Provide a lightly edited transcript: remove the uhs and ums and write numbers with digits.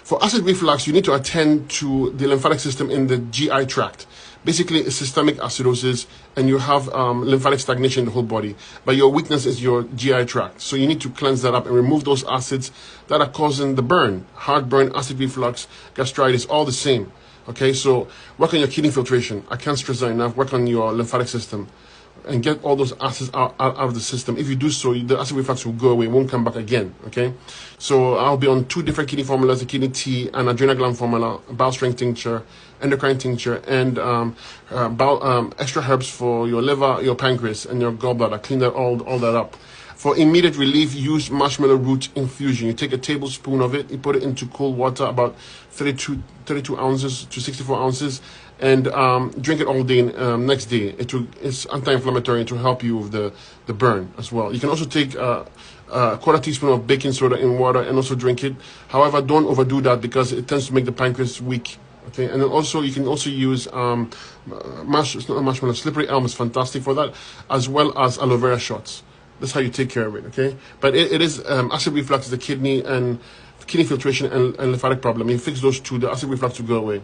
For acid reflux, you need to attend to the lymphatic system in the GI tract. Basically, it's systemic acidosis, and you have lymphatic stagnation in the whole body. But your weakness is your GI tract. So you need to cleanse that up and remove those acids that are causing the burn. Heartburn, acid reflux, gastritis, all the same. Okay, so work on your kidney filtration. I can't stress that enough. Work on your lymphatic system and get all those acids out of the system. If you do so, the acid reflux will go away. It won't come back again. Okay, so I'll be on 2 different kidney formulas: the kidney tea and adrenal gland formula, bowel strength tincture, endocrine tincture, and extra herbs for your liver, your pancreas, and your gallbladder. Clean that all that up. For immediate relief, use marshmallow root infusion. You take a tablespoon of it, you put it into cold water, about 32 ounces to 64 ounces, and drink it all day. Next day, it's anti-inflammatory. It will help you with the burn as well. You can also take a quarter teaspoon of baking soda in water and also drink it. However, don't overdo that because it tends to make the pancreas weak. Okay, and then also you can also use slippery elm is fantastic for that, as well as aloe vera shots. That's how you take care of it. Okay, but it is acid reflux is the kidney filtration and lymphatic problem. You fix those 2, the acid reflux will go away.